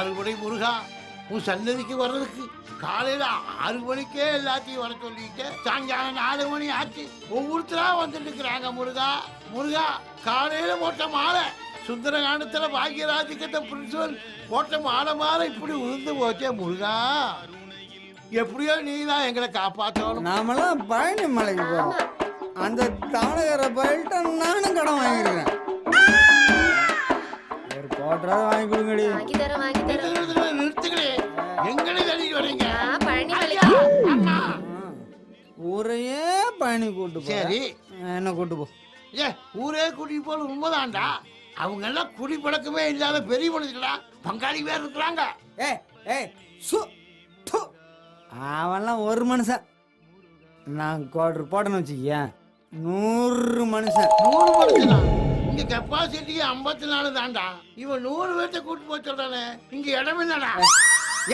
அறுபடை முருகா உன் சன்னதிக்கு வர்றதுக்கு காலையில 6 மணிக்கே எல்லாத்தையும் வர சொல்லிட்டு சாயங்காலம் 4 மணி ஆச்சு. ஒவ்வொருத்தரா வந்துட்டு இருக்கிறாங்க. முருகா முருகா காலையில போட்ட மாலை சுந்தரகாண்டத்துல பாக்யராஜிக்கிட்ட பிரின்சிபல் போட்ட மாலை மாலை இப்படி உளுந்து போச்சே. முருகா எப்படியோ நீ தான் எங்களை காப்பாற்றணும். நாமெல்லாம் பழனி மலைக்கு போறோம். அந்த தானகர பயில்ட்ட நானும் கடன் வாங்கிருக்கேன். ஒரு கோட்டரா வாங்கி கொடுங்கடி. நிறுத்துங்களே, எங்களை தள்ளிட்டு வரீங்க. ஊரையே பழனி கூட்டு போ. சரி என்ன கூட்டு போ. ஏ ஊரே கூட்டிட்டு போல உண்மைதான்டா. அவங்க எல்லாம் குடி பழக்கமே இல்லாத பெரிய மனுஷங்களா பங்காளி பேர் இருக்கிறாங்க. அவன்லாம் ஒரு மனுஷன். நான் கோட்டர் போட்டேன்னு வச்சுக்கிய 100 மனுஷன். 100 மனுஷனா? இங்க கெப்பாசிட்டி 54 தான்டா. இவன் 100 பேர்த்த கூட்டு போய் சொல்றானே. இங்க இடம் என்னடா?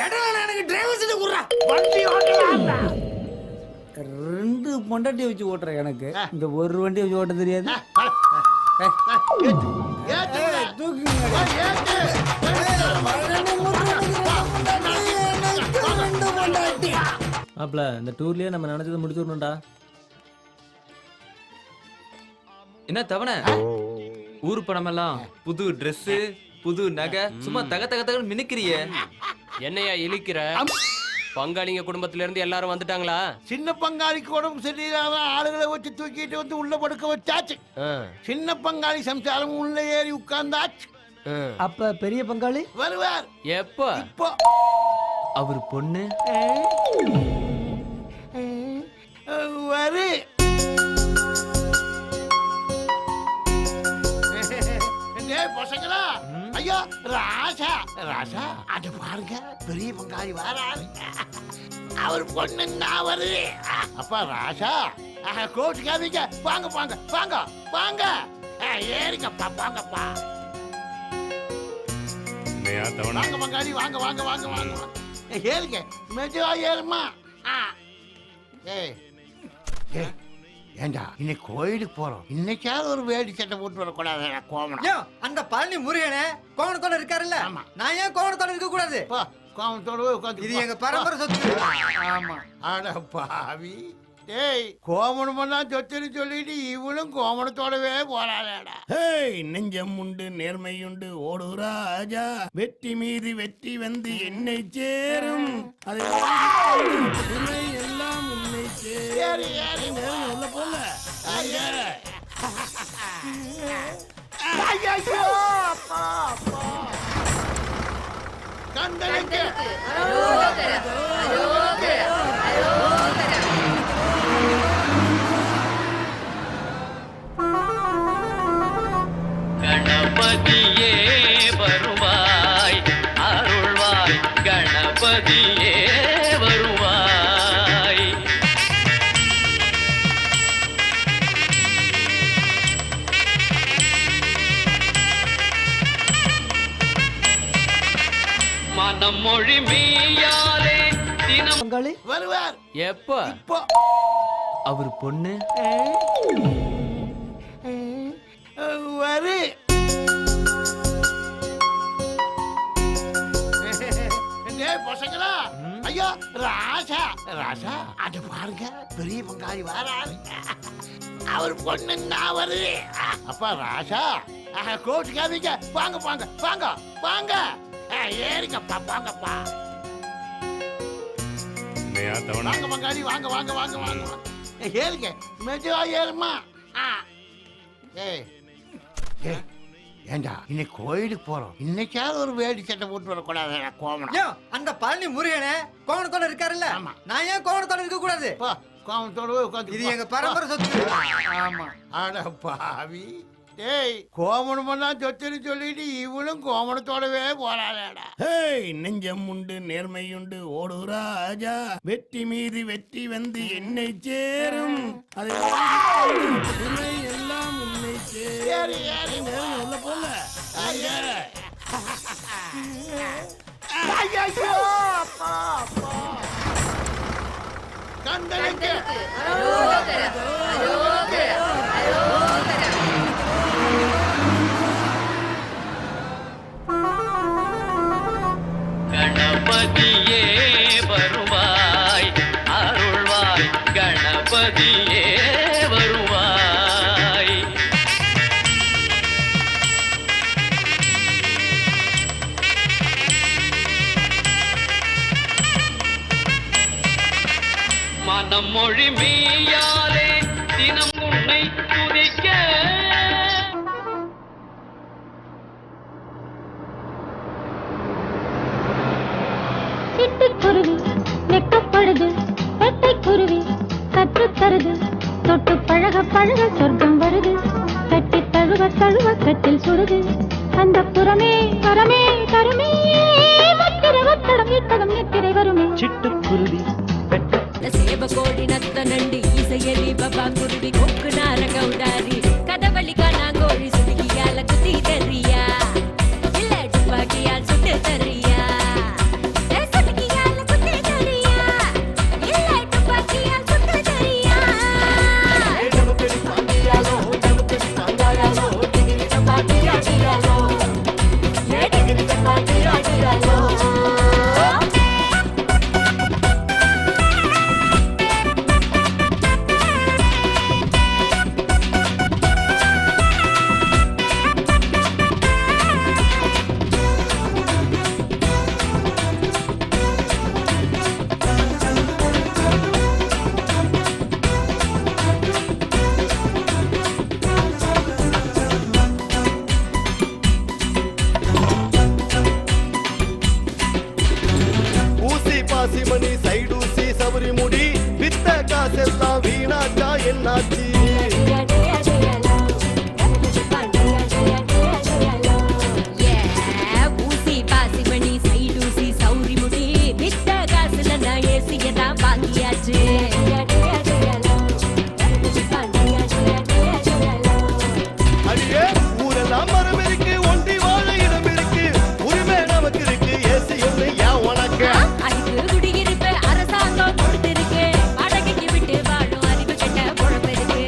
இடம் எனக்கு டிரைவர் சீட் குடுறா. வண்டி ஓட்டலாம்டா. 2 பொண்டாட்டி வச்சு ஓட்டுற எனக்கு இந்த ஒரு வண்டி வச்சு ஓட்ட தெரியாது. அப்பல இந்த டூர்லயே நம்ம நினைச்சதை முடிச்சுடணும்டா. என்ன தவணை ஊர் பணமெல்லாம் புது ட்ரெஸ் புது நகை சும்மா தக தக தகன்னு மினுக்கிறிய. என்னையா இழிக்கிற? பங்காளிங்க குடும்பத்துல இருந்து எல்லாரும் வந்துட்டாங்களா? சின்ன பங்காளிக்கு உடம்பு சரியில்லாத ஆளுகளை வச்சு தூக்கிட்டு வந்து உள்ள படுக்க வச்சாச்சு. சின்ன பங்காளி சம்சாரம் உள்ள ஏறி உட்கார்ந்தாச்சு. அப்ப பெரிய பங்காளி வருவார். எப்போ? இப்போ அவர் பொண்ணு வரு. பசங்களா ஐயா ராசா ராசா அது பாருங்க பெரிய பங்காளி வராரு. அவர் பொண்ணு நான் வருது. அப்பா ராசா கோச்சுக்காதீங்க. வாங்க வாங்க வாங்க வாங்க ஏறிங்கப்பா வாங்கப்பா. வாங்க பங்காளி வாங்க வாங்க வாங்க வாங்க ஏறுங்க. மெதுவா ஏறுமா. ஏண்டா இன்னைக்கு கோயிலுக்கு போறோம். இன்னைக்காவது ஒரு வேடி சட்டை போட்டு வரக்கூடாது. கோவணம் அந்த பழனி முருகனே கோவணத்தோட இருக்காருல்ல. நான் ஏன் கோவணத்தோட இருக்க கூடாது? கோவணத்தோட உட்காந்து இது எங்க பரம்பரை சொத்து. ஆமா. அட பாவி. ஏய் கோமணமெல்லாம் சொத்துன்னு சொல்லிட்டு இவனும் கோமணத்தோடவே போறாடா. ஹேய் நெஞ்சம் உண்டு நேர்மை உண்டு ஓடு ராஜா வெற்றி மீது வெற்றி வந்து என்னை சேரும். அதை எல்லாம் உன்னை சேரும். உள்ள போல கண்டனுக்கு கணபதியே வருவாய் அருள்வாய் கணபதியே வருவாய். மனம் மொழி மெய்யாலே தினம் பங்காளி வருவார். எப்போ? இப்போ அவர் பொண்ணு வரு. பசங்களா ஐயா ராசா ராசா அது பாருங்க பெரிய பங்காளி வராரு. அவர் பொண்ணு நான் வருது. அப்பா ராசா கோச்சுக்காதீங்க. வாங்க வாங்க வாங்க வாங்க ஏறிங்கப்பா வாங்கப்பா. வாங்க பங்காளி வாங்க வாங்க வாங்க வாங்க ஏறுங்க. மெதுவா ஏறுமா. ஏண்டா இன்னைக்கு கோயிலுக்கு போறோம். இன்னைக்காவது ஒரு வேடி சட்டை போட்டு வரக்கூடாது. கோவணம் அந்த பழனி முருகனே கோவணத்தோட இருக்காருல்ல. நான் ஏன் கோவணத்தோட இருக்க கூடாது? கோவணத்தோட உட்காந்து இது எங்க பரம்பரை சொத்து. ஆமா. அட பாவி. ஏய் கோமணமெல்லாம் சொத்துன்னு சொல்லிட்டு இவனும் கோமணத்தோடவே போறாடா. ஹேய் நெஞ்சம் உண்டு நேர்மை உண்டு ஓடு ராஜா வெற்றி மீது வெற்றி வந்து என்னை சேரும். அதை எல்லாம் உன்னை சேரும். உள்ள போல கண்டனுக்கு கணபதியே வருவாய். மனம் மொழி மெய்யாலே தினம் உன்னை துதிக்க. சிட்டுக்குருவி வெக்கப்படுது, பெட்டைக்குருவி கற்றுத் தருது, தொட்டு பழக பழக சொர்க்கம் வருது, கட்டி தழுவ தழுவ கட்டில் சுடுது, அந்த புறமே வரமே தருமே, முத்திர ஒத்தடம் இட்டகம் நித்திரை வருமே. சிட்டுக்குருவி சேவ கோடி நத்த நண்டு இசையலி பபா குருவி கொக்கு நார கௌடாரி கதவழி காணாங்கோழி சுடுகியால குத்தி தரியா இல்ல துப்பாக்கியால் சுட்டு தரியா சுடுகியால குத்தி தரியா இல்ல துப்பாக்கியால் சுட்டு தரியா மணி சைடூசி சபரி முடி வித்த காசெல்லாம் வீணாச்சா என்னாச்சு ஊசி பாசி மணி சைடூசி சௌரி முடி வித்த காசுல நான் ஏசியதான் பாக்கியாச்சு. அடியே ஊரெல்லாம் மரம் இருக்கு ஒண்டி வாழ இடம் இருக்கு உரிமை நமக்கு இருக்கு ஏசி ஒண்ணு ஏன் உனக்கு அதுக்கு குடியிருப்பு அரசாங்கம் கொடுத்திருக்கு வாடகைக்கு விட்டு வாழும் அறிவு கெட்ட பொழப்பு இருக்கு.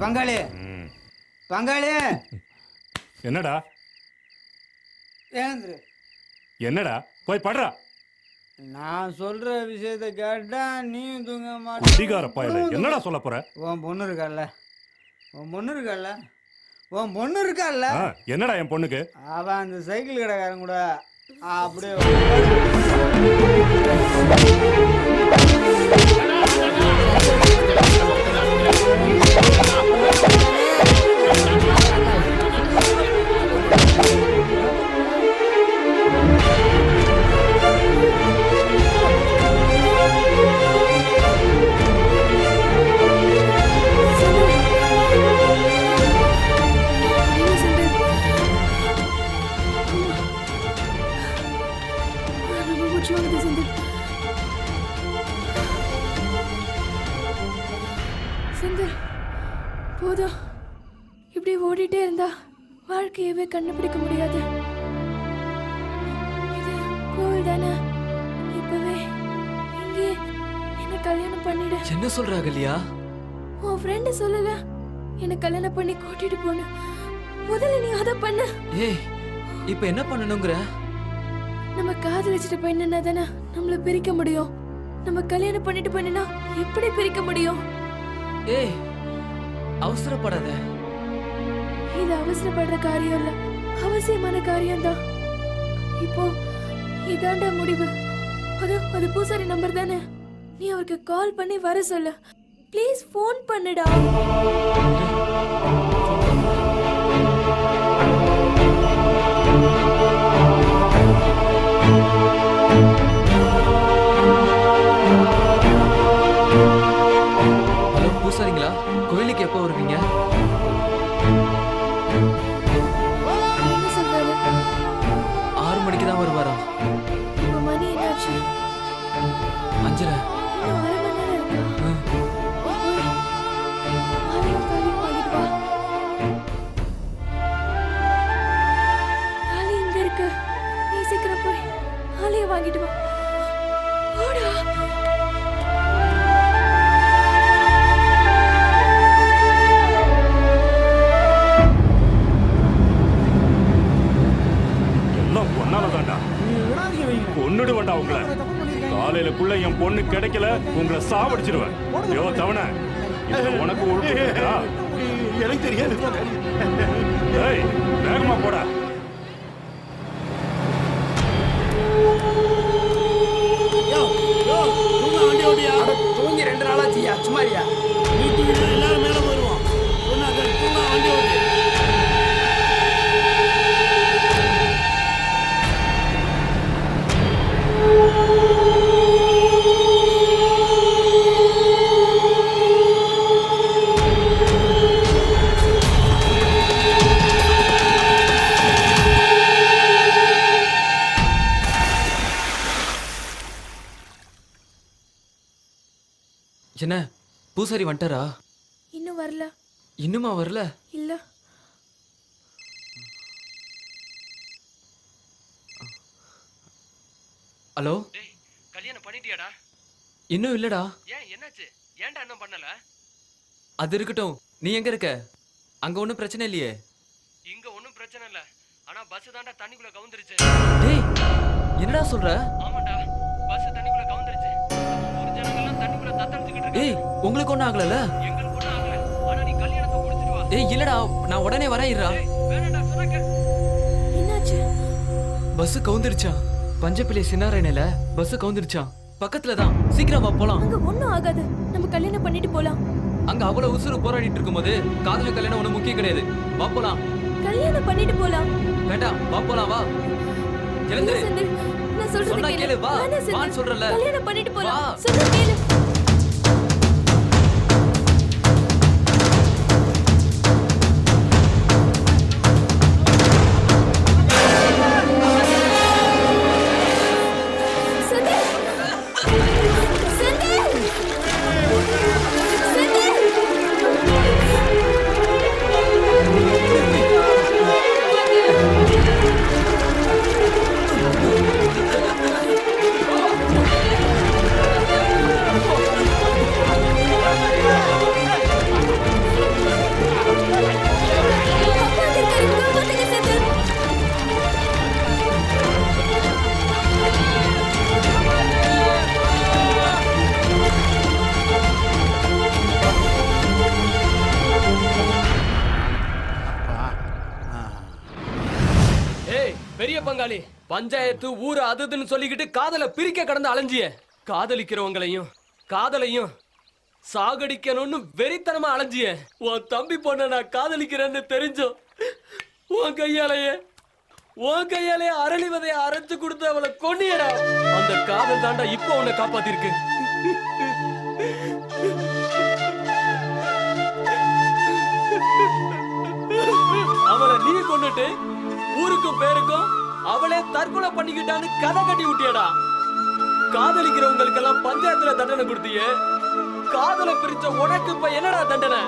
பங்காளி பங்காளி என்னடா ஏந்திரு. என்னடா போய் படுறா. நான் சொல்ற விஷயத்த கேட்டா நீயும் தூங்க குடிகார பயல மாட்டேன். என்னடா சொல்ல போற? உன் பொண்ணு இருக்கால, உன் பொண்ணு இருக்கால, உன் பொண்ணு இருக்கால. என்னடா என் பொண்ணுக்கு? அவன் அந்த சைக்கிள் கடைக்காரன் கூட அப்படியே செந்தில், போதும். இப்படி ஓடிட்டே இருந்தா வாழ்க்கையவே கண்டுபிடிக்க முடியாது. இது கோவில் தானே, இப்பவே இங்கே என்ன கல்யாணம் பண்ணிடு. என்ன சொல்ற அகல்யா? உன் ஃப்ரெண்டு சொல்லல என்ன கல்யாணம் பண்ணி கூட்டிட்டு போன. முதல்ல நீ அதை பண்ண. ஏய், இப்ப என்ன பண்ணணுங்கிற? நம்ம காதலிச்சிட்டு பண்ணினா தானே நம்மள பிரிக்க முடியும். நம்ம கல்யாணம் பண்ணிட்டு பண்ணினா எப்படி பிரிக்க முடியும்? ஏய், அவசரப்படாத. இது அவசரப்படுற காரியம் இல்ல, அவசியமான காரியம்தான். இப்போ இதாண்டா முடிவு. அது பூசாரி நம்பர் தானே. நீ அவருக்கு கால் பண்ணி வர சொல்லு. ப்ளீஸ் ஃபோன் பண்ணுடா. ஹலோ பூசாரிங்களா, கோயிலுக்கு எப்போ வருவீங்க? என்ன சொல்றாரு? 6 மணிக்கு தான் வருவாரா? இப்ப மணி என்னாச்சு? 5:30. இன்னும் 1/2 மணி நேரம் இருக்கா? போய் ஆலயம் காலியும் வாங்கிட்டு வா. காலி இங்க இருக்கு. நீ சீக்கிரம் போய் ஆலயம் வாங்கிட்டு வா. ஓடா. எல்லாம் ஒன்னாலதான்டா. கொன்னுடு வேண்டாம் உங்களை. காலையிலக்குள்ள என் பொண்ணு கிடைக்கல, உங்களை சாவடிச்சிருவேன். யோ தவண, உனக்கு ஒழுக்கா? எனக்கு தெரியாது. ஏய், வேகமா போடா. வண்டி ஓடியா? தூங்கி 2 நாளாச்சியா, சும்மாரியா? நீ தூங்கினா எல்லாரும் மேல போயிருவோம். தூங்க வண்டி ஓடி. என்ன பூசாரி வந்துட்டாரா? இன்னும் வரல. இன்னுமா வரல? இல்ல. ஹலோ, கல்யாணம் பண்ணிட்டியாடா? இன்னும் இல்லடா. ஏன் என்னாச்சு? ஏன்டா இன்னும் பண்ணல? அது இருக்கட்டும், நீ எங்க இருக்க? அங்க ஒண்ணும் பிரச்சனை இல்லையே? இங்க ஒண்ணும் பிரச்சனை இல்ல. ஆனா பஸ் தான்டா தண்ணிக்குள்ள கவுந்துருச்சு. டேய், என்னடா சொல்ற? ஆமாடா, பஸ் தண்ணிக்குள்ள கவுந்துருச்சு. ஊர் ஜனங்கெல்லாம் தண்ணிக்குள்ள தத்தளிச்சுக்கிட்டு இருக்காங்க. ஏய், உங்களுக்கு ஒண்ணும் ஆகலல? எங்களுக்கு ஒண்ணும் ஆகல. ஆனா நீ கல்யாணத்தை முடிச்சிட்டு வா. ஏய் இல்லடா, நான் உடனே வரேன்டா. வேணாம்டா, சொன்னாக்க. என்னாச்சு? பஸ் கவுந்துருச்சான். பஞ்சப்பிள்ளை சின்னாரணையில பஸ் கவுந்துருச்சான். பக்கத்துல தான். சீக்கிரம் வா போலாம். அங்க ஒண்ணும் ஆகாது. நம்ம கல்யாணம் பண்ணிட்டு போலாம். அங்க அவ்வளவு உசுறு போராடிட்டு இருக்கும்போது காதல கல்யாணம் ஒண்ணு முக்கியம் கிடையாது. வா போலாம். கல்யாணம் பண்ணிட்டு போலாம். வேண்டாம், வா போலாம். வா, எழுந்து. செந்தில், நான் சொல்றது சொன்னா கேளு. வா, வேணாம் செந்தில். வான்னு சொல்றல. கல்யாணம் பண்ணிட்டு போலாம். வா. சொன்னா கேளு. பஞ்சாயத்து ஊரு அதுன்னு சொல்லிக்கிட்டு காதலை பிரிக்க கடந்து அலைஞ்சிய. காதலிக்கிறவங்களையும் காதலையும் சாகடிக்கணும்னு வெறித்தனமா அலைஞ்சிய. உன் தம்பி பொண்ண நான் காதலிக்கிறேன்னு தெரிஞ்சோம் உன் கையாலே அரளி விதைய அரைச்சு கொடுத்து அவளை கொன்னியடா. அந்த காதல் தாண்டா இப்ப உன்னை காப்பாத்திருக்கு. அவளை நீ கொண்டுட்டு ஊருக்கும் பேருக்கும் அவளே தற்கொலை பண்ணிக்கிட்டான்னு கதை கட்டி விட்டியடா. காதலிக்கிறவங்களுக்கு எல்லாம் பஞ்சாயத்துல தண்டனை கொடுத்தியே, காதலை பிரிச்ச உனக்கு இப்ப என்னடா தண்டனை?